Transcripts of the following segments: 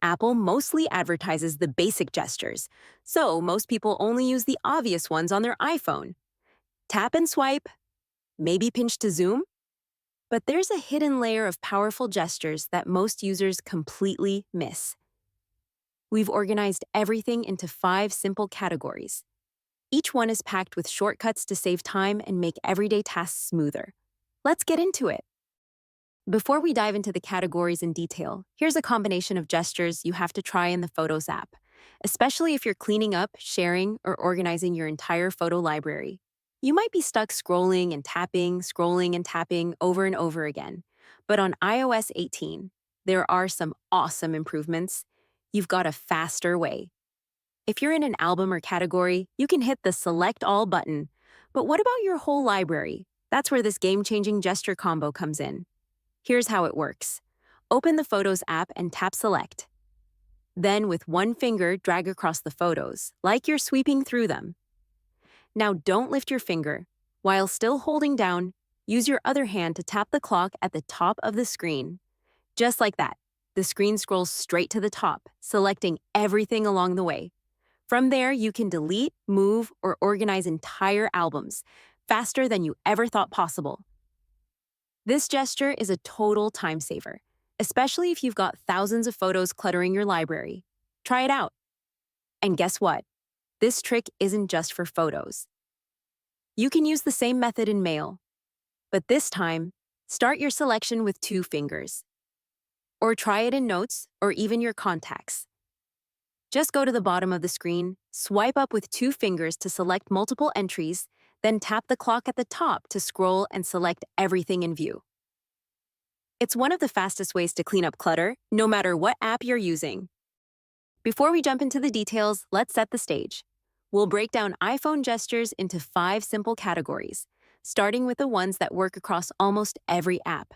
Apple mostly advertises the basic gestures, so most people only use the obvious ones on their iPhone. Tap and swipe, maybe pinch to zoom. But there's a hidden layer of powerful gestures that most users completely miss. We've organized everything into 5 simple categories. Each one is packed with shortcuts to save time and make everyday tasks smoother. Let's get into it. Before we dive into the categories in detail, here's a combination of gestures you have to try in the Photos app, especially if you're cleaning up, sharing, or organizing your entire photo library. You might be stuck scrolling and tapping over and over again. But on iOS 18, there are some awesome improvements. You've got a faster way. If you're in an album or category, you can hit the Select All button. But what about your whole library? That's where this game-changing gesture combo comes in. Here's how it works. Open the Photos app and tap Select. Then, with one finger, drag across the photos, like you're sweeping through them. Now, don't lift your finger. While still holding down, use your other hand to tap the clock at the top of the screen. Just like that, the screen scrolls straight to the top, selecting everything along the way. From there, you can delete, move, or organize entire albums, faster than you ever thought possible. This gesture is a total time saver, especially if you've got thousands of photos cluttering your library. Try it out. And guess what? This trick isn't just for photos. You can use the same method in Mail, but this time, start your selection with 2 fingers. Or try it in Notes or even your contacts. Just go to the bottom of the screen, swipe up with 2 fingers to select multiple entries, then tap the clock at the top to scroll and select everything in view. It's one of the fastest ways to clean up clutter, no matter what app you're using. Before we jump into the details, let's set the stage. We'll break down iPhone gestures into 5 simple categories, starting with the ones that work across almost every app.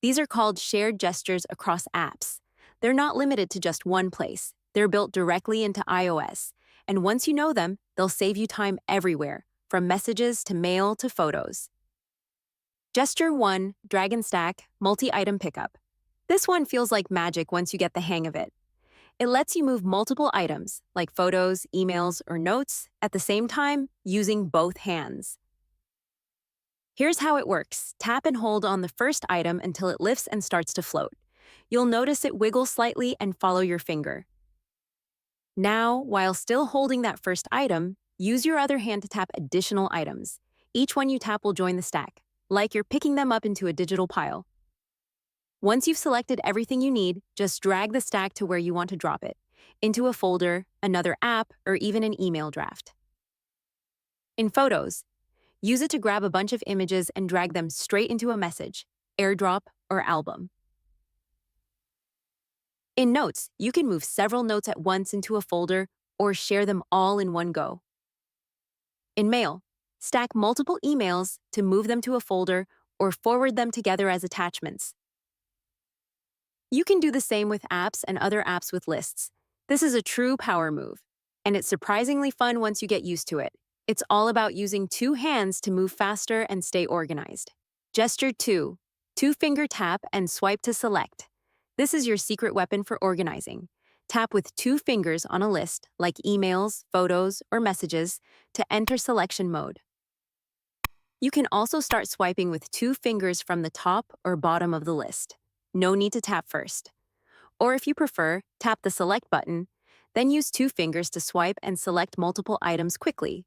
These are called shared gestures across apps. They're not limited to just one place. They're built directly into iOS, and once you know them, they'll save you time everywhere, from messages to mail to photos. Gesture 1, Drag and Stack, Multi-Item Pickup. This one feels like magic once you get the hang of it. It lets you move multiple items, like photos, emails, or notes, at the same time using both hands. Here's how it works. Tap and hold on the first item until it lifts and starts to float. You'll notice it wiggle slightly and follow your finger. Now, while still holding that first item, use your other hand to tap additional items. Each one you tap will join the stack, like you're picking them up into a digital pile. Once you've selected everything you need, just drag the stack to where you want to drop it, into a folder, another app, or even an email draft. In Photos, use it to grab a bunch of images and drag them straight into a message, AirDrop, or album. In Notes, you can move several notes at once into a folder or share them all in one go. In Mail, stack multiple emails to move them to a folder or forward them together as attachments. You can do the same with apps and other apps with lists. This is a true power move, and it's surprisingly fun once you get used to it. It's all about using 2 hands to move faster and stay organized. Gesture 2, 2-finger tap and swipe to select. This is your secret weapon for organizing. Tap with 2 fingers on a list, like emails, photos, or messages, to enter selection mode. You can also start swiping with 2 fingers from the top or bottom of the list. No need to tap first. Or if you prefer, tap the Select button, then use 2 fingers to swipe and select multiple items quickly.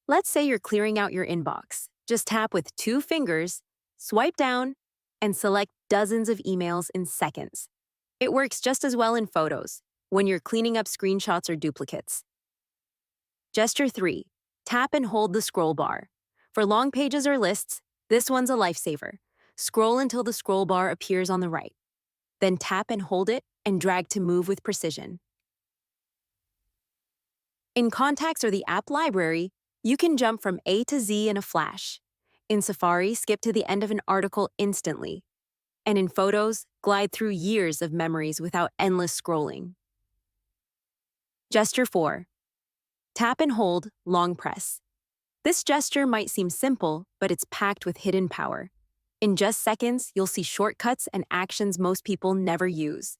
Let's say you're clearing out your inbox. Just tap with 2 fingers, swipe down, and select dozens of emails in seconds. It works just as well in Photos, when you're cleaning up screenshots or duplicates. Gesture 3, tap and hold the scroll bar. For long pages or lists, this one's a lifesaver. Scroll until the scroll bar appears on the right. Then tap and hold it and drag to move with precision. In Contacts or the app library, you can jump from A to Z in a flash. In Safari, skip to the end of an article instantly. And in Photos, glide through years of memories without endless scrolling. Gesture 4. Tap and hold, long press. This gesture might seem simple, but it's packed with hidden power. In just seconds, you'll see shortcuts and actions most people never use.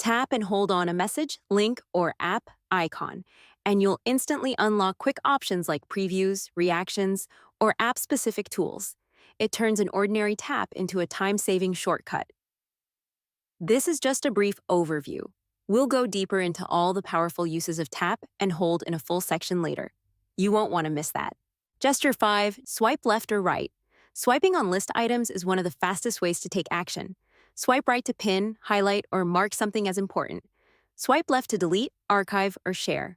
Tap and hold on a message, link, or app icon, and you'll instantly unlock quick options like previews, reactions, or app-specific tools. It turns an ordinary tap into a time-saving shortcut. This is just a brief overview. We'll go deeper into all the powerful uses of tap and hold in a full section later. You won't want to miss that. Gesture 5, swipe left or right. Swiping on list items is one of the fastest ways to take action. Swipe right to pin, highlight, or mark something as important. Swipe left to delete, archive, or share.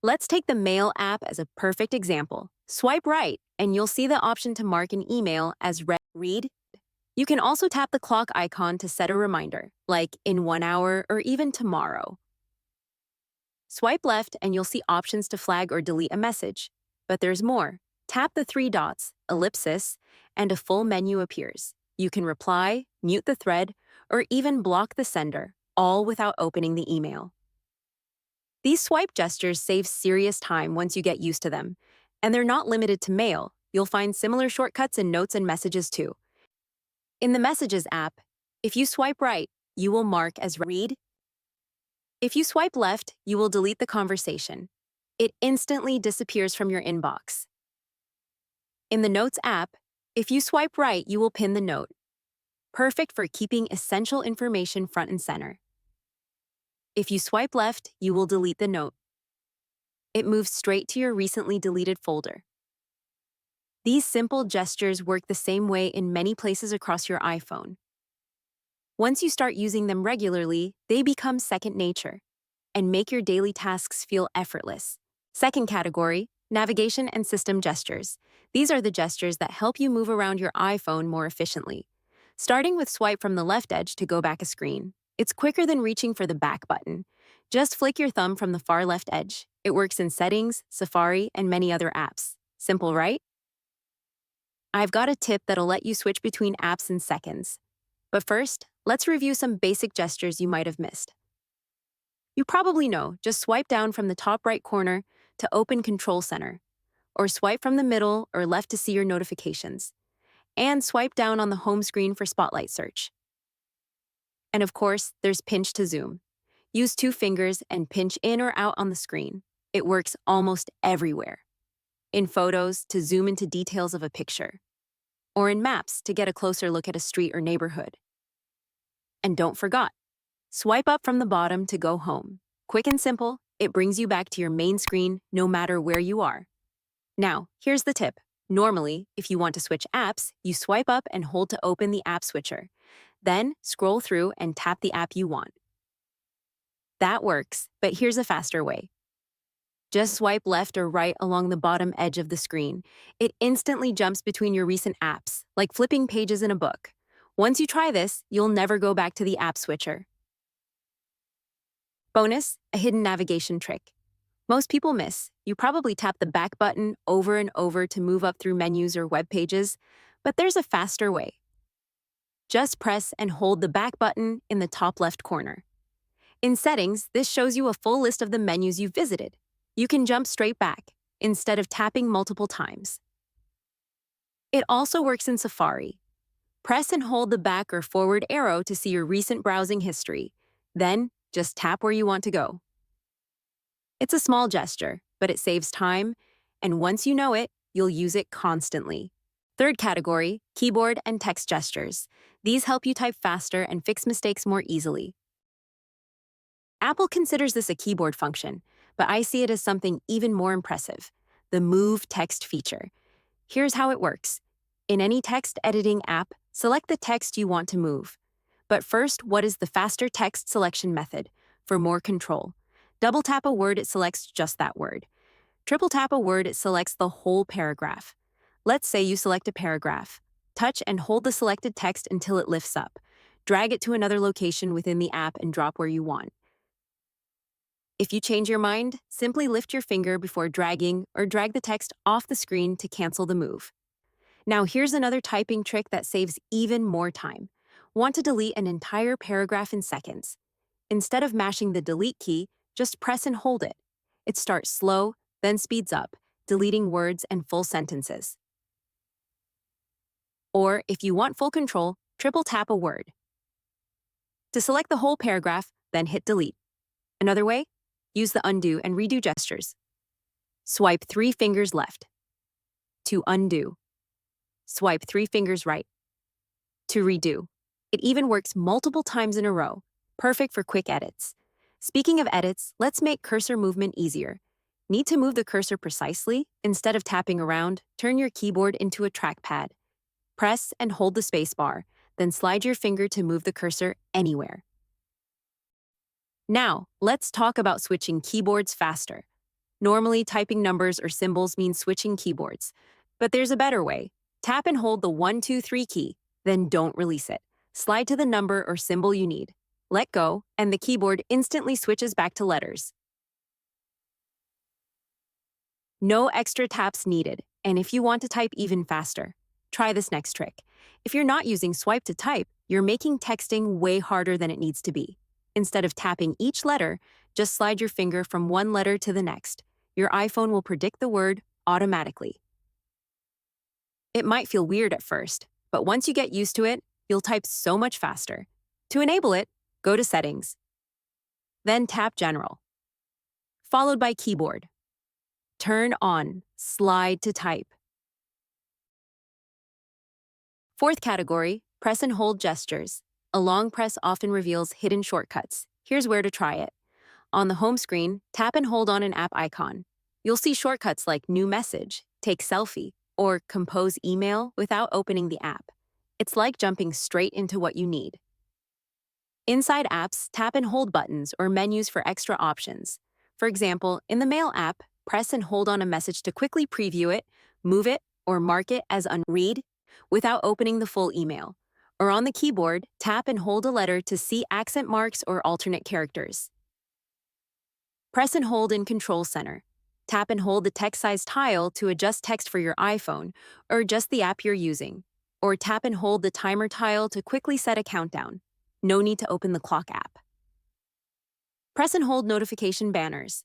Let's take the Mail app as a perfect example. Swipe right, and you'll see the option to mark an email as read. You can also tap the clock icon to set a reminder, like in 1 hour or even tomorrow. Swipe left and you'll see options to flag or delete a message. But there's more. Tap the 3 dots, ellipsis, and a full menu appears. You can reply, mute the thread, or even block the sender, all without opening the email. These swipe gestures save serious time once you get used to them. And they're not limited to Mail. You'll find similar shortcuts in Notes and Messages too. In the Messages app, if you swipe right, you will mark as read. If you swipe left, you will delete the conversation. It instantly disappears from your inbox. In the Notes app, if you swipe right, you will pin the note. Perfect for keeping essential information front and center. If you swipe left, you will delete the note. It moves straight to your recently deleted folder. These simple gestures work the same way in many places across your iPhone. Once you start using them regularly, they become second nature and make your daily tasks feel effortless. Second category, navigation and system gestures. These are the gestures that help you move around your iPhone more efficiently. Starting with swipe from the left edge to go back a screen. It's quicker than reaching for the back button. Just flick your thumb from the far left edge. It works in Settings, Safari, and many other apps. Simple, right? I've got a tip that'll let you switch between apps in seconds. But first, let's review some basic gestures you might have missed. You probably know, just swipe down from the top right corner to open Control Center, or swipe from the middle or left to see your notifications, and swipe down on the home screen for Spotlight search. And of course, there's pinch to zoom. Use 2 fingers and pinch in or out on the screen. It works almost everywhere. In Photos, to zoom into details of a picture, or in Maps to get a closer look at a street or neighborhood. And don't forget, swipe up from the bottom to go home. Quick and simple, it brings you back to your main screen no matter where you are. Now, here's the tip. Normally, if you want to switch apps, you swipe up and hold to open the app switcher. Then, scroll through and tap the app you want. That works, but here's a faster way. Just swipe left or right along the bottom edge of the screen. It instantly jumps between your recent apps, like flipping pages in a book. Once you try this, you'll never go back to the app switcher. Bonus, a hidden navigation trick. Most people miss. You probably tap the back button over and over to move up through menus or web pages, but there's a faster way. Just press and hold the back button in the top left corner. In Settings, this shows you a full list of the menus you've visited. You can jump straight back, instead of tapping multiple times. It also works in Safari. Press and hold the back or forward arrow to see your recent browsing history. Then, just tap where you want to go. It's a small gesture, but it saves time, and once you know it, you'll use it constantly. Third category, keyboard and text gestures. These help you type faster and fix mistakes more easily. Apple considers this a keyboard function, but I see it as something even more impressive, the Move text feature. Here's how it works. In any text editing app, select the text you want to move. But first, what is the faster text selection method? For more control. Double tap a word, it selects just that word. Triple tap a word, it selects the whole paragraph. Let's say you select a paragraph. Touch and hold the selected text until it lifts up. Drag it to another location within the app and drop where you want. If you change your mind, simply lift your finger before dragging or drag the text off the screen to cancel the move. Now here's another typing trick that saves even more time. Want to delete an entire paragraph in seconds? Instead of mashing the delete key, just press and hold it. It starts slow, then speeds up, deleting words and full sentences. Or if you want full control, triple tap a word. To select the whole paragraph, then hit delete. Another way? Use the undo and redo gestures. Swipe 3 fingers left. To undo. Swipe 3 fingers right. To redo. It even works multiple times in a row, perfect for quick edits. Speaking of edits, let's make cursor movement easier. Need to move the cursor precisely? Instead of tapping around, turn your keyboard into a trackpad. Press and hold the spacebar, then slide your finger to move the cursor anywhere. Now, let's talk about switching keyboards faster. Normally, typing numbers or symbols means switching keyboards. But there's a better way. Tap and hold the 1, 2, 3 key, then don't release it. Slide to the number or symbol you need. Let go, and the keyboard instantly switches back to letters. No extra taps needed, and if you want to type even faster, try this next trick. If you're not using swipe to type, you're making texting way harder than it needs to be. Instead of tapping each letter, just slide your finger from one letter to the next. Your iPhone will predict the word automatically. It might feel weird at first, but once you get used to it, you'll type so much faster. To enable it, go to Settings. Then tap General, followed by Keyboard. Turn on Slide to type. Fourth category, press and hold gestures. A long press often reveals hidden shortcuts. Here's where to try it. On the home screen, tap and hold on an app icon. You'll see shortcuts like New Message, Take Selfie, or Compose Email without opening the app. It's like jumping straight into what you need. Inside apps, tap and hold buttons or menus for extra options. For example, in the Mail app, press and hold on a message to quickly preview it, move it, or mark it as unread without opening the full email. Or on the keyboard, tap and hold a letter to see accent marks or alternate characters. Press and hold in Control Center. Tap and hold the text size tile to adjust text for your iPhone or just the app you're using. Or tap and hold the timer tile to quickly set a countdown. No need to open the clock app. Press and hold notification banners.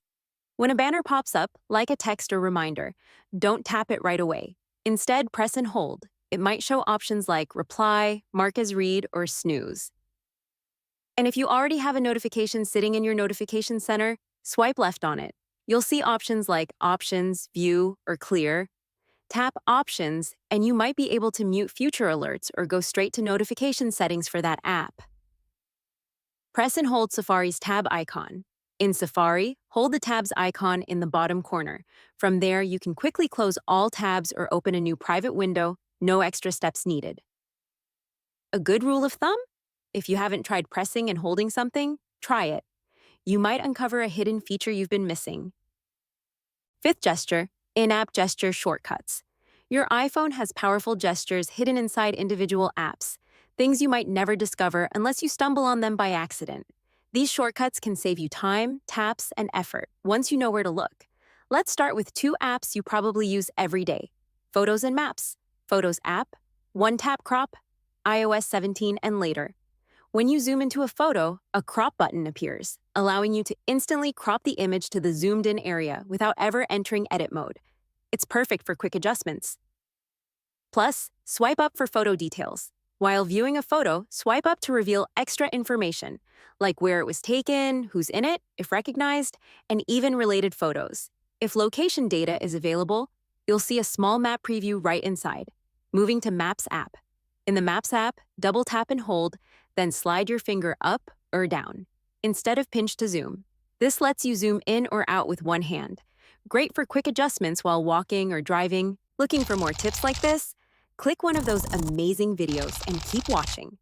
When a banner pops up, like a text or reminder, don't tap it right away. Instead, press and hold. It might show options like Reply, Mark as Read, or Snooze. And if you already have a notification sitting in your notification center, swipe left on it. You'll see options like Options, View, or Clear. Tap Options, and you might be able to mute future alerts or go straight to notification settings for that app. Press and hold Safari's tab icon. In Safari, hold the tabs icon in the bottom corner. From there, you can quickly close all tabs or open a new private window, no extra steps needed. A good rule of thumb? If you haven't tried pressing and holding something, try it. You might uncover a hidden feature you've been missing. Fifth gesture, in-app gesture shortcuts. Your iPhone has powerful gestures hidden inside individual apps, things you might never discover unless you stumble on them by accident. These shortcuts can save you time, taps, and effort once you know where to look. Let's start with 2 apps you probably use every day: Photos and Maps. Photos app, one-tap crop, iOS 17 and later. When you zoom into a photo, a crop button appears, allowing you to instantly crop the image to the zoomed-in area without ever entering edit mode. It's perfect for quick adjustments. Plus, swipe up for photo details. While viewing a photo, swipe up to reveal extra information, like where it was taken, who's in it, if recognized, and even related photos. If location data is available, you'll see a small map preview right inside. Moving to Maps app. In the Maps app, double tap and hold, then slide your finger up or down, instead of pinch to zoom. This lets you zoom in or out with one hand. Great for quick adjustments while walking or driving. Looking for more tips like this? Click one of those amazing videos and keep watching.